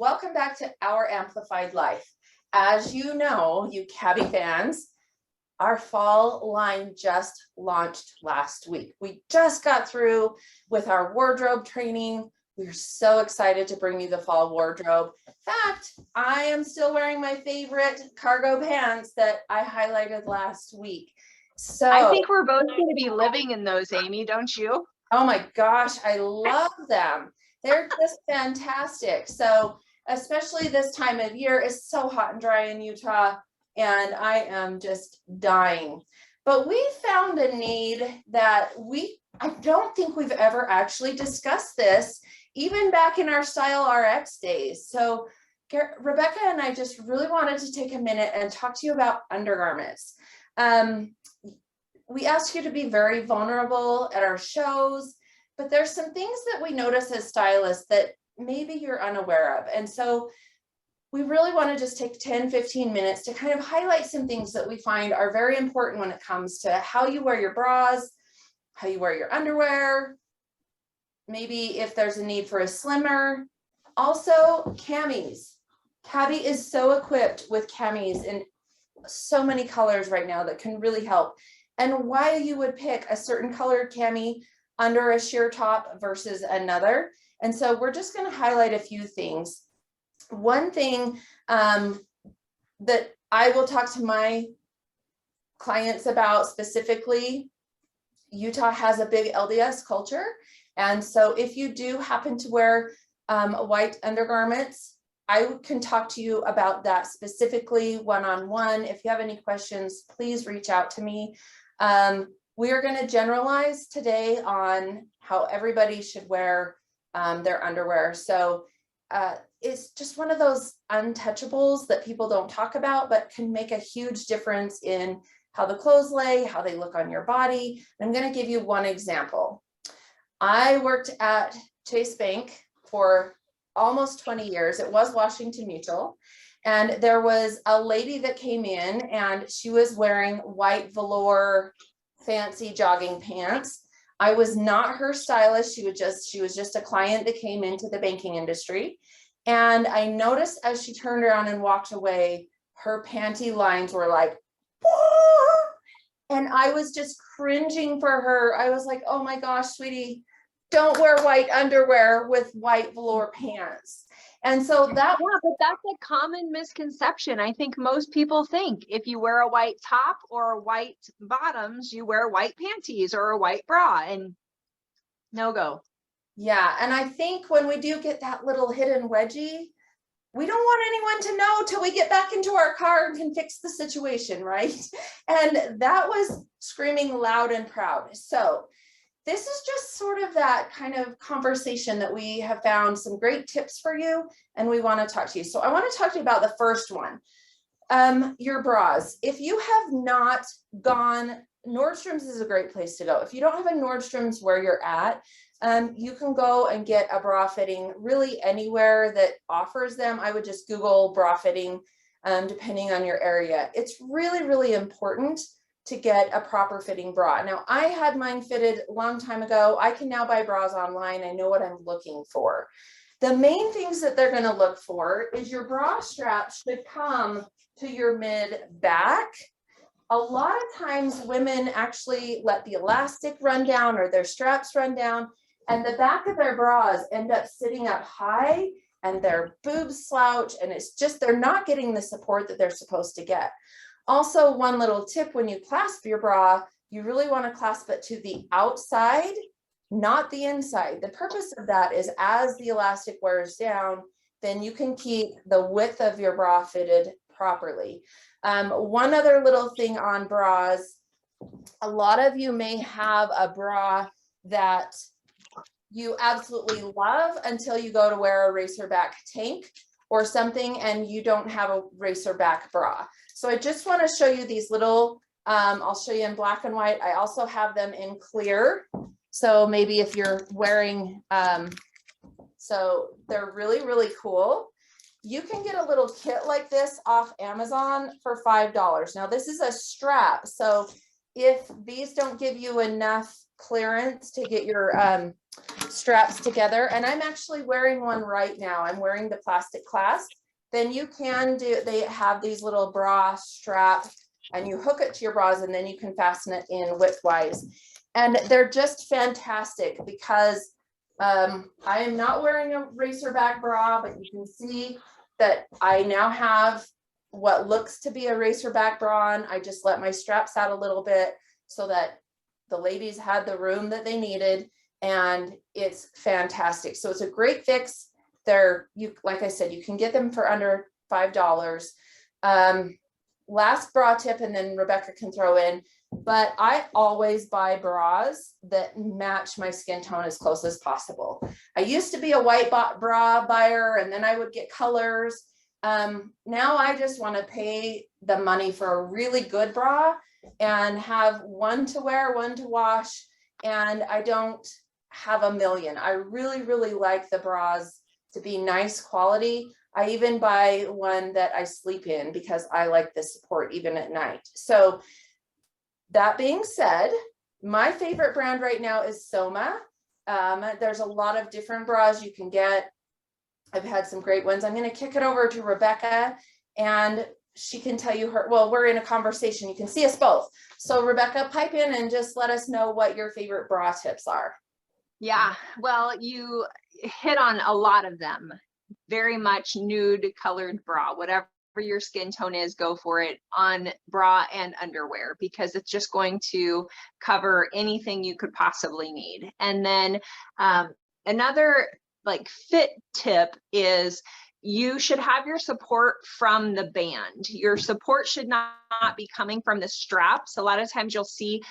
welcome back to Our Amplified Life. As you know, you cabbie fans, our fall line just launched last week. We just got through with our wardrobe training. We're so excited to bring you the fall wardrobe. In fact, I am still wearing my favorite cargo pants that I highlighted last week. So I think we're both going to be living in those, Amy, don't you? Oh my gosh, I love them. They're just fantastic. So especially this time of year, it's so hot and dry in Utah, and I am just dying. But we found a need that I don't think we've ever actually discussed this, even back in our Style RX days. So Rebecca and I just really wanted to take a minute and talk to you about undergarments. We ask you to be very vulnerable at our shows, but there's some things that we notice as stylists that maybe you're unaware of. And so we really want to just take 10-15 minutes to kind of highlight some things that we find are very important when it comes to how you wear your bras, how you wear your underwear, maybe if there's a need for a slimmer. Also, camis. Cabbie is so equipped with camis in so many colors right now that can really help. And why you would pick a certain colored cami under a sheer top versus another. And so we're just going to highlight a few things. One thing that I will talk to my clients about specifically, Utah has a big LDS culture. And so if you do happen to wear white undergarments, I can talk to you about that specifically one-on-one. If you have any questions, please reach out to me. We are going to generalize today on how everybody should wear their underwear. So it's just one of those untouchables that people don't talk about, but can make a huge difference in how the clothes lay, how they look on your body. I'm going to give you one example. I worked at Chase Bank for almost 20 years. It was Washington Mutual. And there was a lady that came in and she was wearing white velour fancy jogging pants. I was not her stylist. She was just a client that came into the banking industry. And I noticed as she turned around and walked away, her panty lines were like, whoa! And I was just cringing for her. I was like, oh my gosh, sweetie, don't wear white underwear with white velour pants. And so but that's a common misconception. I think most people think if you wear a white top or white bottoms, you wear white panties or a white bra, and no go. Yeah. And I think when we do get that little hidden wedgie, we don't want anyone to know till we get back into our car and can fix the situation, right? And that was screaming loud and proud. So this is just sort of that kind of conversation that we have found some great tips for you, and we want to talk to you. So I want to talk to you about the first one, your bras. If you have not gone, Nordstrom's is a great place to go. If you don't have a Nordstrom's where you're at, you can go and get a bra fitting really anywhere that offers them. I would just Google bra fitting, depending on your area. It's really, really important to get a proper fitting bra. Now, I had mine fitted a long time ago. I can now buy bras online. I know what I'm looking for. The main things that they're going to look for is your bra strap should come to your mid back. A lot of times women actually let the elastic run down or their straps run down, and the back of their bras end up sitting up high and their boobs slouch, and it's just, they're not getting the support that they're supposed to get. Also, one little tip, when you clasp your bra, you really want to clasp it to the outside, not the inside. The purpose of that is as the elastic wears down, then you can keep the width of your bra fitted properly. One other little thing on bras, a lot of you may have a bra that you absolutely love until you go to wear a racer back tank or something and you don't have a racer back bra. So I just want to show you these little, I'll show you in black and white. I also have them in clear. So maybe if you're wearing, so they're really, really cool. You can get a little kit like this off Amazon for $5. Now this is a strap. So if these don't give you enough clearance to get your straps together. And I'm actually wearing one right now. I'm wearing the plastic clasp. Then you can do, they have these little bra strap and you hook it to your bras and then you can fasten it in widthwise. And they're just fantastic because I am not wearing a racer back bra, but you can see that I now have what looks to be a racer back bra on. I just let my straps out a little bit so that the ladies had the room that they needed, and it's fantastic. So it's a great fix. They're, you, like I said, you can get them for under $5. Last bra tip, and then Rebecca can throw in, but I always buy bras that match my skin tone as close as possible. I used to be a white bra buyer, and then I would get colors. Now I just want to pay the money for a really good bra and have one to wear, one to wash, and I don't have a million. I really, really like the bras to be nice quality. I even buy one that I sleep in because I like the support even at night. So that being said, my favorite brand right now is Soma. There's a lot of different bras you can get. I've had some great ones. I'm going to kick it over to Rebecca and she can tell you her, well, we're in a conversation. You can see us both. So Rebecca, pipe in and just let us know what your favorite bra tips are. Yeah, well, you hit on a lot of them. Very much nude colored bra, whatever your skin tone is, go for it on bra and underwear, because it's just going to cover anything you could possibly need. And then another like fit tip is you should have your support from the band. Your support should not be coming from the straps. A lot of times you'll see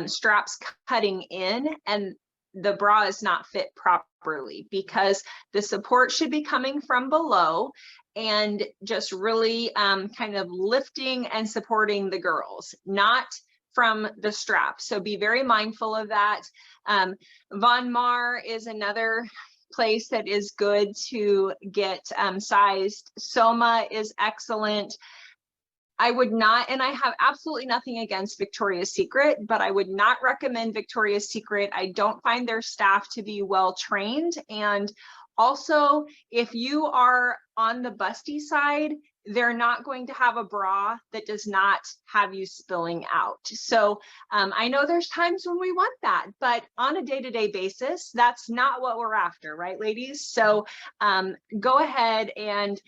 straps cutting in and the bra is not fit properly, because the support should be coming from below and just really kind of lifting and supporting the girls, not from the strap. So be very mindful of that. Von Mar is another place that is good to get sized. Soma is excellent. I would not, and I have absolutely nothing against Victoria's Secret, but I would not recommend Victoria's Secret. I don't find their staff to be well trained. And also, if you are on the busty side, they're not going to have a bra that does not have you spilling out. So I know there's times when we want that, but on a day-to-day basis, that's not what we're after, right, ladies? So go ahead and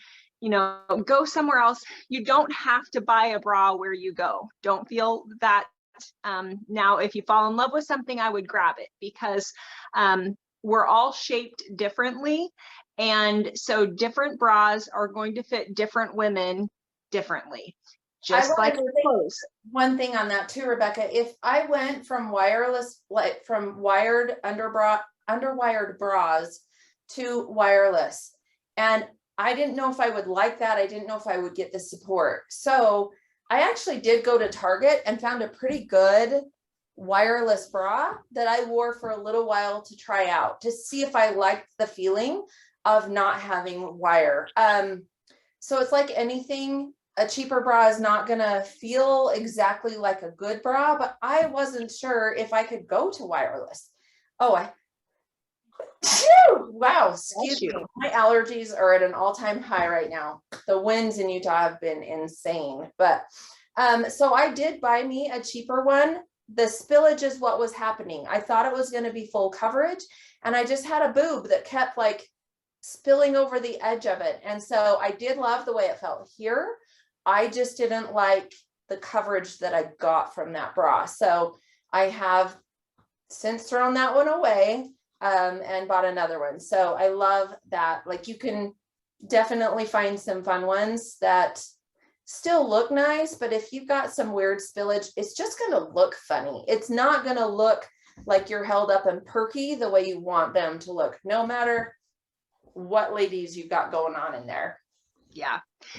go somewhere else. You don't have to buy a bra where you go. Don't feel that. Now, if you fall in love with something, I would grab it, because we're all shaped differently. And so different bras are going to fit different women differently, just like clothes. One thing on that too, Rebecca, if I went from wireless, like from wired underwired bras to wireless, and I didn't know if I would like that. I didn't know if I would get the support. So I actually did go to Target and found a pretty good wireless bra that I wore for a little while to try out, to see if I liked the feeling of not having wire. So it's like anything, a cheaper bra is not gonna feel exactly like a good bra, but I wasn't sure if I could go to wireless. Wow, excuse me. My allergies are at an all-time high right now. The winds in Utah have been insane. But so I did buy me a cheaper one. The spillage is what was happening. I thought it was going to be full coverage, and I just had a boob that kept like spilling over the edge of it. And so I did love the way it felt here. I just didn't like the coverage that I got from that bra. So I have since thrown that one away and bought another one. So I love that. Like, you can definitely find some fun ones that still look nice, but if you've got some weird spillage, it's just going to look funny. It's not going to look like you're held up and perky the way you want them to look, no matter what ladies you've got going on in there. Yeah.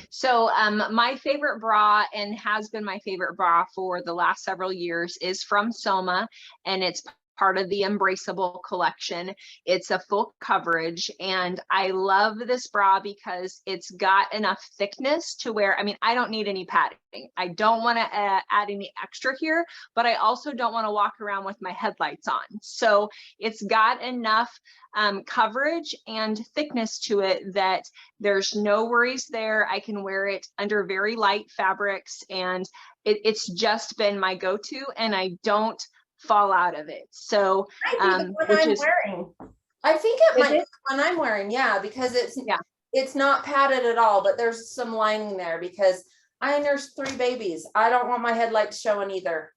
So my favorite bra, and has been my favorite bra for the last several years, is from Soma, and it's part of the Embraceable collection. It's a full coverage, and I love this bra because it's got enough thickness to where, I mean, I don't need any padding. I don't want to add any extra here, but I also don't want to walk around with my headlights on. So it's got enough coverage and thickness to it that there's no worries there. I can wear it under very light fabrics, and it's just been my go-to, and I don't fall out of it. So which is wearing. I think it might be one I'm wearing, yeah, because it's not padded at all, but there's some lining there because I nursed 3 babies. I don't want my headlights showing either.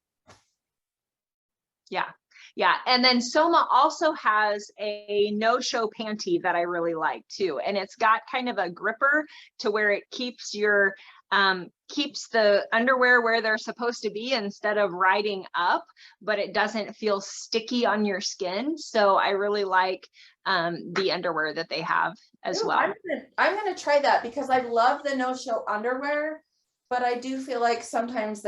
Yeah. And then Soma also has a no-show panty that I really like too. And it's got kind of a gripper to where it keeps your keeps the underwear where they're supposed to be instead of riding up, but it doesn't feel sticky on your skin. So I really like the underwear that they have as well. I'm gonna try that because I love the no-show underwear, but I do feel like sometimes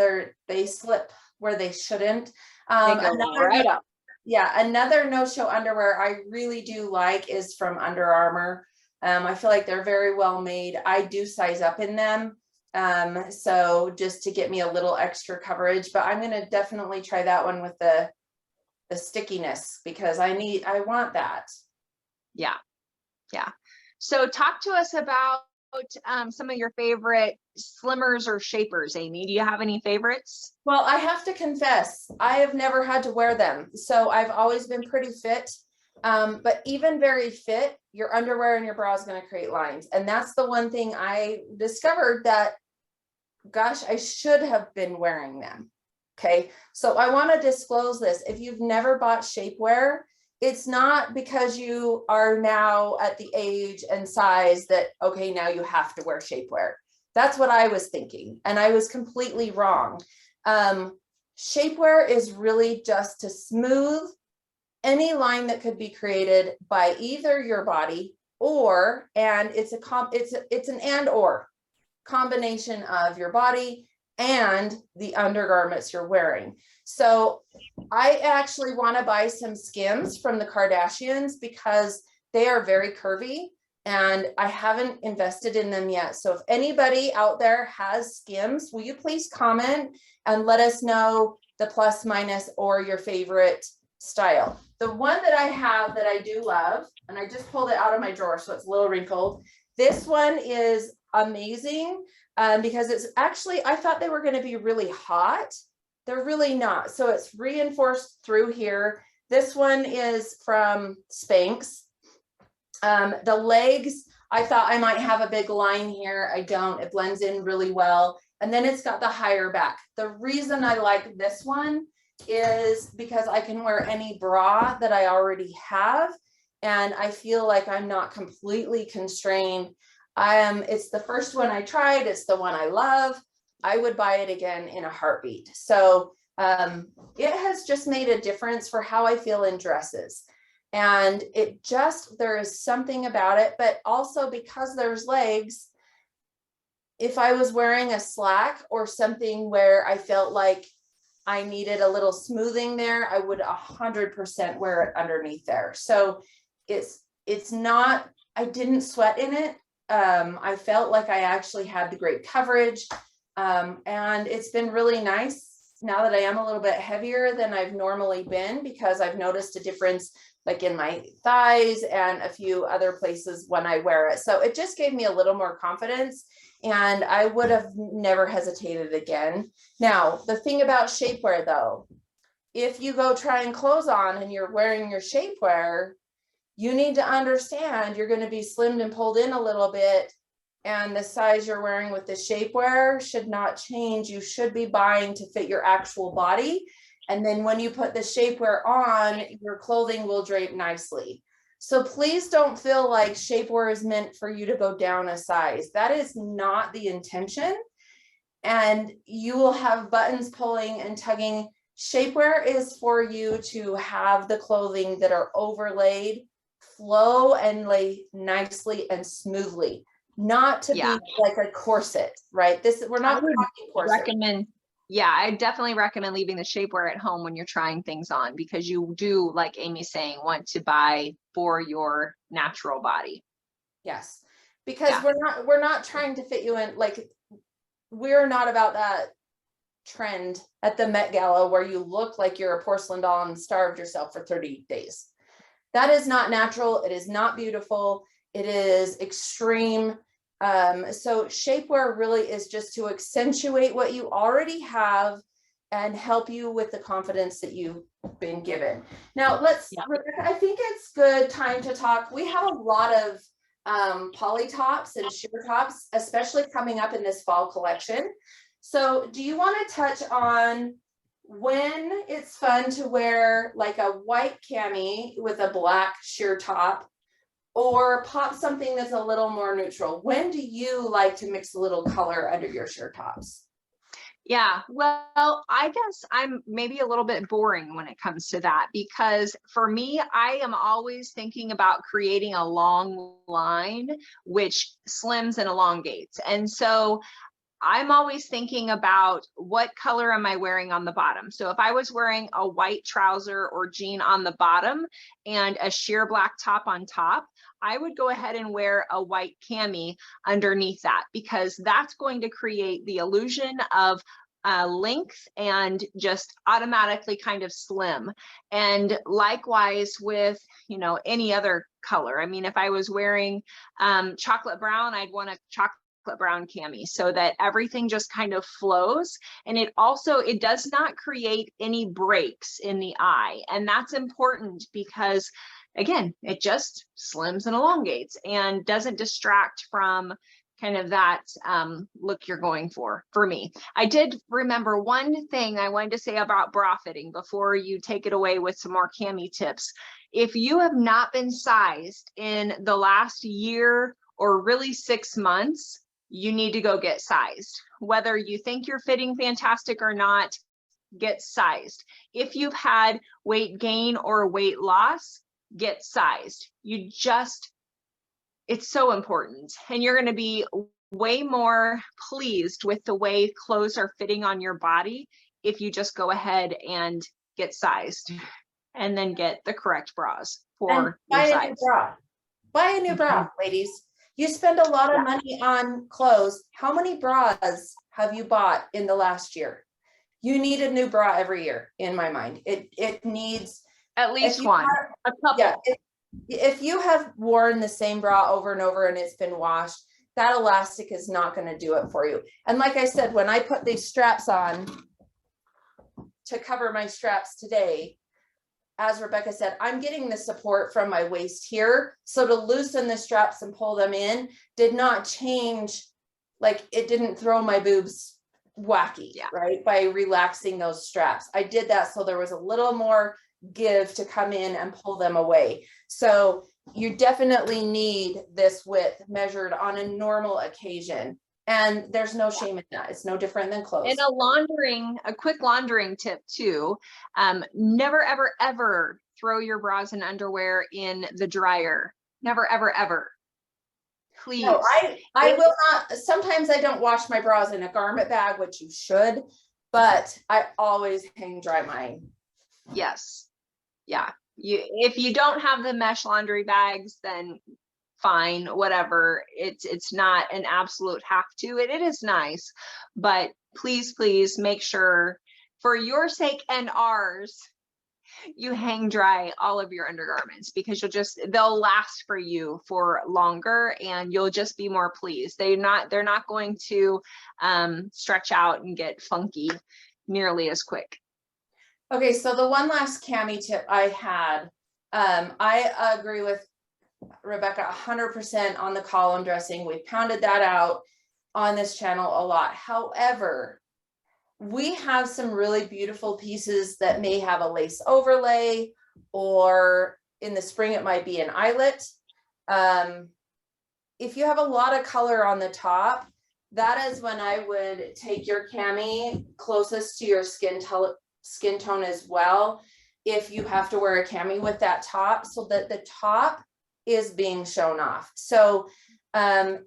they slip where they shouldn't. They go right up. Yeah, another no-show underwear I really do like is from Under Armour. I feel like they're very well made. I do size up in them. So just to get me a little extra coverage, but I'm going to definitely try that one with the stickiness because I want that. Yeah. So talk to us about some of your favorite slimmers or shapers, Amy. Do you have any favorites? Well, I have to confess, I have never had to wear them. So I've always been pretty fit. But even very fit, your underwear and your bra is going to create lines. And that's the one thing I discovered that, gosh, I should have been wearing them. Okay. So I want to disclose this. If you've never bought shapewear, it's not because you are now at the age and size that, okay, now you have to wear shapewear. That's what I was thinking. And I was completely wrong. Shapewear is really just to smooth any line that could be created by either your body and it's an and or combination of your body and the undergarments you're wearing. So I actually want to buy some Skims from the Kardashians because they are very curvy and I haven't invested in them yet. So if anybody out there has Skims, will you please comment and let us know the plus, minus, or your favorite style. The one that I have that I do love, and I just pulled it out of my drawer, so it's a little wrinkled. This one is amazing because it's actually, I thought they were going to be really hot. They're really not. So it's reinforced through here. This one is from Spanx. The legs, I thought I might have a big line here. I don't. It blends in really well. And then it's got the higher back. The reason I like this one is because I can wear any bra that I already have. And I feel like I'm not completely constrained. It's the first one I tried. It's the one I love. I would buy it again in a heartbeat. So it has just made a difference for how I feel in dresses. And there is something about it, but also because there's legs, if I was wearing a slack or something where I felt like I needed a little smoothing there, I would 100% wear it underneath there. So it's not, I didn't sweat in it. I felt like I actually had the great coverage. And it's been really nice now that I am a little bit heavier than I've normally been because I've noticed a difference like in my thighs and a few other places when I wear it. So it just gave me a little more confidence and I would have never hesitated again. Now, the thing about shapewear though, if you go trying clothes on and you're wearing your shapewear, you need to understand you're going to be slimmed and pulled in a little bit. And the size you're wearing with the shapewear should not change. You should be buying to fit your actual body. And then when you put the shapewear on, your clothing will drape nicely. So please don't feel like shapewear is meant for you to go down a size. That is not the intention. And you will have buttons pulling and tugging. Shapewear is for you to have the clothing that are overlaid, flow and lay nicely and smoothly. Not to be like a corset, right? We're not talking corset. Yeah, I definitely recommend leaving the shapewear at home when you're trying things on, because you do, like Amy's saying, want to buy for your natural body. Yes, because Yeah. we're not trying to fit you in, like, we're not about that trend at the Met Gala where you look like you're a porcelain doll and starved yourself for 30 days. That is not natural. It is not beautiful. It is extreme. So shapewear really is just to accentuate what you already have and help you with the confidence that you've been given. Now Yeah. Rebecca, I think it's good time to talk. We have a lot of poly tops and sheer tops, especially coming up in this fall collection. So do you want to touch on when it's fun to wear like a white cami with a black sheer top, or pop something that's a little more neutral? When do you like to mix a little color under your sheer tops? Yeah, well, I guess I'm maybe a little bit boring when it comes to that, because for me, I am always thinking about creating a long line, which slims and elongates. And so I'm always thinking about what color am I wearing on the bottom. So if I was wearing a white trouser or jean on the bottom and a sheer black top on top, I would go ahead and wear a white cami underneath that, because that's going to create the illusion of length and just automatically kind of slim. And likewise with, you know, any other color. I mean, if I was wearing chocolate brown, I'd want a chocolate brown cami so that everything just kind of flows. And it also, it does not create any breaks in the eye. And that's important because, again, it just slims and elongates and doesn't distract from kind of that look you're going for me. I did remember one thing I wanted to say about bra fitting before you take it away with some more cami tips. If you have not been sized in the last year or really 6 months, you need to go get sized. Whether you think you're fitting fantastic or not, get sized. If you've had weight gain or weight loss, get sized. It's so important. And you're going to be way more pleased with the way clothes are fitting on your body if you just go ahead and get sized and then get the correct bras for your size. Buy a new bra. Buy a new bra, ladies. You spend a lot of money on clothes. How many bras have you bought in the last year? You need a new bra every year, in my mind. It needs at least one. A couple. Yeah, if you have worn the same bra over and over and it's been washed, that elastic is not going to do it for you. And like I said, when I put these straps on to cover my straps today, as Rebecca said, I'm getting the support from my waist here. So to loosen the straps and pull them in did not change, like it didn't throw my boobs wacky, right? By relaxing those straps. I did that so there was a little more give to come in and pull them away. So you definitely need this width measured on a normal occasion. And there's no shame in that. It's no different than clothes. And a quick laundering tip too. Never, ever, ever throw your bras and underwear in the dryer. Never, ever, ever. Please. No, I will not. Sometimes I don't wash my bras in a garment bag, which you should, but I always hang dry mine. Yes. Yeah. If you don't have the mesh laundry bags, then fine, whatever. It's not an absolute have to. It is nice, but please make sure, for your sake and ours, you hang dry all of your undergarments, because they'll last for you for longer and you'll just be more pleased. They're not going to stretch out and get funky nearly as quick. Okay, so the one last cami tip I had, I agree with Rebecca 100% on the column dressing. We've pounded that out on this channel a lot. However, we have some really beautiful pieces that may have a lace overlay, or in the spring it might be an eyelet. If you have a lot of color on the top, that is when I would take your cami closest to your skin tone as well, if you have to wear a cami with that top, so that the top is being shown off. So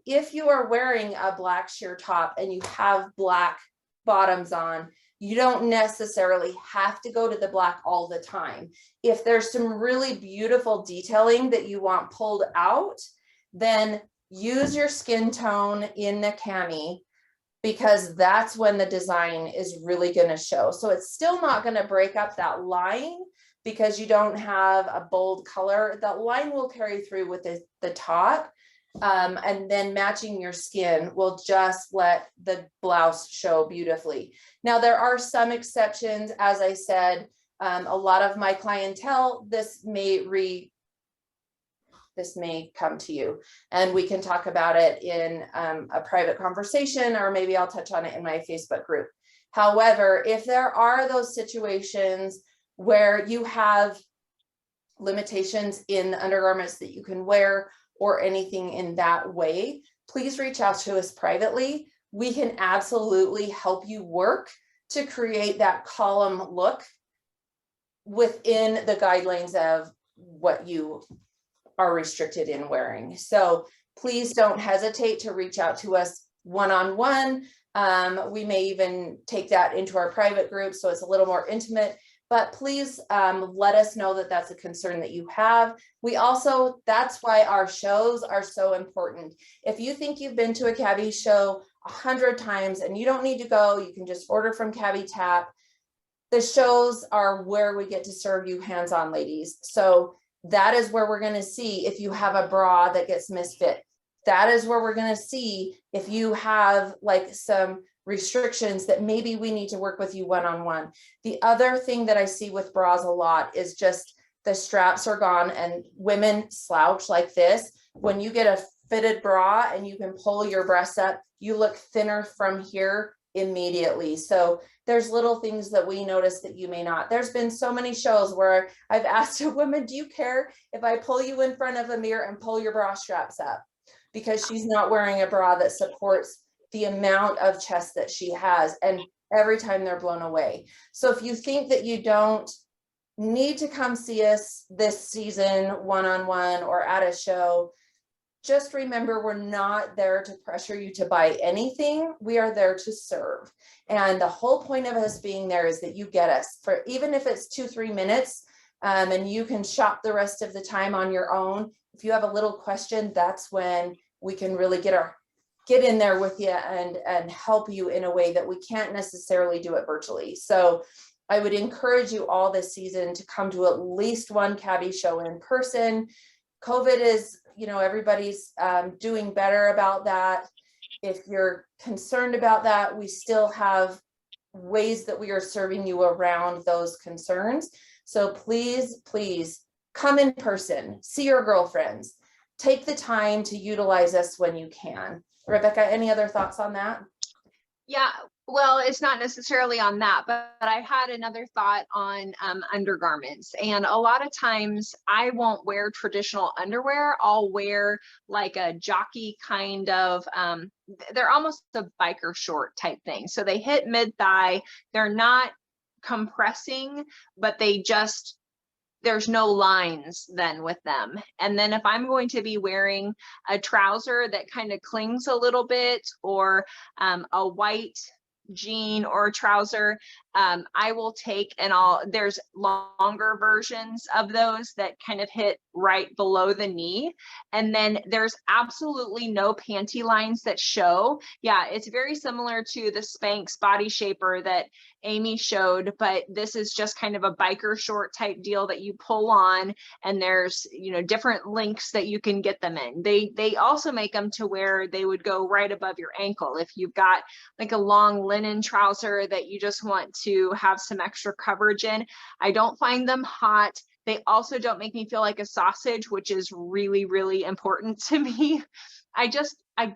if you are wearing a black sheer top and you have black bottoms on, You don't necessarily have to go to the black all the time. If there's some really beautiful detailing that you want pulled out, then use your skin tone in the cami, because that's when the design is really going to show. So it's still not going to break up that line because you don't have a bold color. That line will carry through with the top. And then matching your skin will just let the blouse show beautifully. Now, there are some exceptions. As I said, a lot of my clientele, this may come to you, and we can talk about it in a private conversation, or maybe I'll touch on it in my Facebook group. However, if there are those situations where you have limitations in the undergarments that you can wear or anything in that way, please reach out to us privately. We can absolutely help you work to create that column look within the guidelines of what you are restricted in wearing. So please don't hesitate to reach out to us one-on-one. We may even take that into our private group, so it's a little more intimate, but please let us know that that's a concern that you have. We also, that's why our shows are so important. If you think you've been to a cabbie show 100 times and you don't need to go, you can just order from Cabbie Tap. The shows are where we get to serve you hands-on, ladies. So that is where we're going to see if you have a bra that gets misfit. That is where we're going to see if you have like some restrictions that maybe we need to work with you one-on-one. The other thing that I see with bras a lot is just the straps are gone and women slouch like this. When you get a fitted bra and you can pull your breasts up, you look thinner from here immediately. So there's little things that we notice that you may not. There's been so many shows where I've asked a woman, do you care if I pull you in front of a mirror and pull your bra straps up? Because she's not wearing a bra that supports the amount of chest that she has. And every time they're blown away. So if you think that you don't need to come see us this season one-on-one or at a show, just remember, we're not there to pressure you to buy anything. We are there to serve. And the whole point of us being there is that you get us for, even if it's 2-3 minutes, and you can shop the rest of the time on your own. If you have a little question, that's when we can really get in there with you and help you in a way that we can't necessarily do it virtually. So I would encourage you all this season to come to at least one cabbie show in person. COVID is, everybody's doing better about that. If you're concerned about that, we still have ways that we are serving you around those concerns. So please, please come in person, see your girlfriends, take the time to utilize us when you can. Rebecca, any other thoughts on that? Yeah, well, it's not necessarily on that, but I had another thought on undergarments. And a lot of times I won't wear traditional underwear. I'll wear like a jockey kind of, they're almost a biker short type thing. So they hit mid-thigh. They're not compressing, but there's no lines then with them. And then if I'm going to be wearing a trouser that kind of clings a little bit, or a white jean or trouser, I will take there's longer versions of those that kind of hit right below the knee. And then there's absolutely no panty lines that show. Yeah, it's very similar to the Spanx body shaper that Amy showed, but this is just kind of a biker short type deal that you pull on, and there's different lengths that you can get them in. They also make them to where they would go right above your ankle if you've got like a long linen trouser that you just want to have some extra coverage in. I don't find them hot. They also don't make me feel like a sausage, which is really, really important to me. I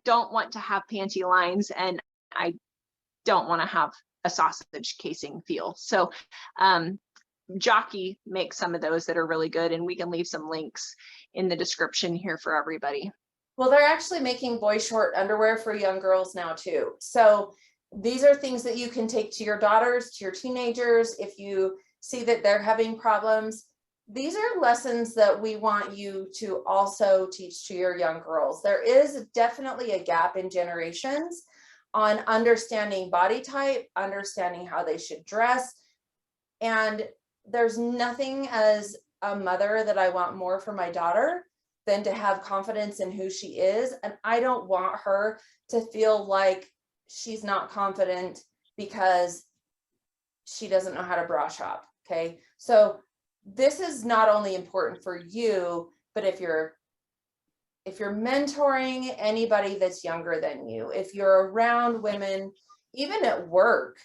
don't want to have panty lines, and I don't want to have a sausage casing feel. So Jockey makes some of those that are really good, and we can leave some links in the description here for everybody. Well, they're actually making boy short underwear for young girls now too. So these are things that you can take to your daughters, to your teenagers. If you see that they're having problems, these are lessons that we want you to also teach to your young girls. There is definitely a gap in generations on understanding body type, understanding how they should dress. And there's nothing as a mother that I want more for my daughter than to have confidence in who she is. And I don't want her to feel like she's not confident because she doesn't know how to bra shop. Okay. So this is not only important for you, but if you're mentoring anybody that's younger than you, if you're around women, even at work,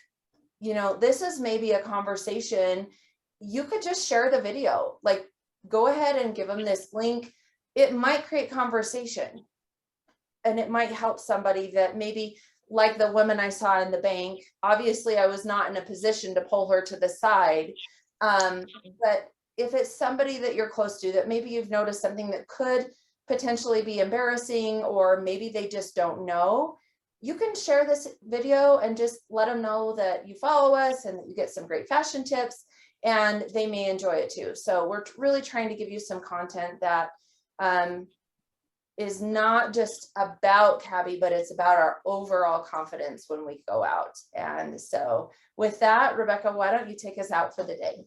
you know, this is maybe a conversation. You could just share the video, like go ahead and give them this link. It might create conversation, and it might help somebody that maybe, like the woman I saw in the bank, obviously I was not in a position to pull her to the side. But if it's somebody that you're close to, that maybe you've noticed something that could potentially be embarrassing, or maybe they just don't know, you can share this video and just let them know that you follow us and that you get some great fashion tips, and they may enjoy it too. So we're really trying to give you some content that is not just about Cabby, but it's about our overall confidence when we go out. And so with that, Rebecca, why don't you take us out for the day?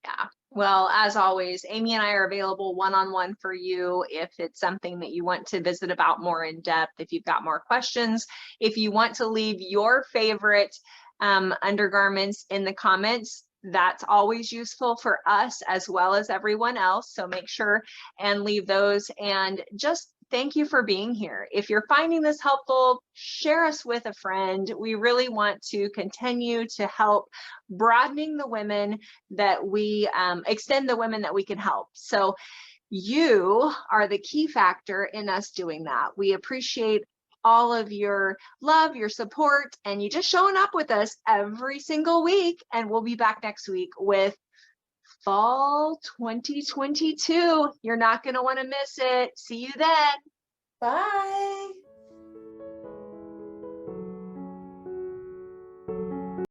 Yeah. Well, as always, Amy and I are available one-on-one for you if it's something that you want to visit about more in depth, if you've got more questions, if you want to leave your favorite undergarments in the comments. That's always useful for us as well as everyone else. So make sure and leave those, and just thank you for being here. If you're finding this helpful, share us with a friend. We really want to continue to help broadening the women that we extend the women that we can help. So you are the key factor in us doing that. We appreciate all of your love, your support, and you just showing up with us every single week. And we'll be back next week with fall 2022. You're not going to want to miss it. See you then. Bye.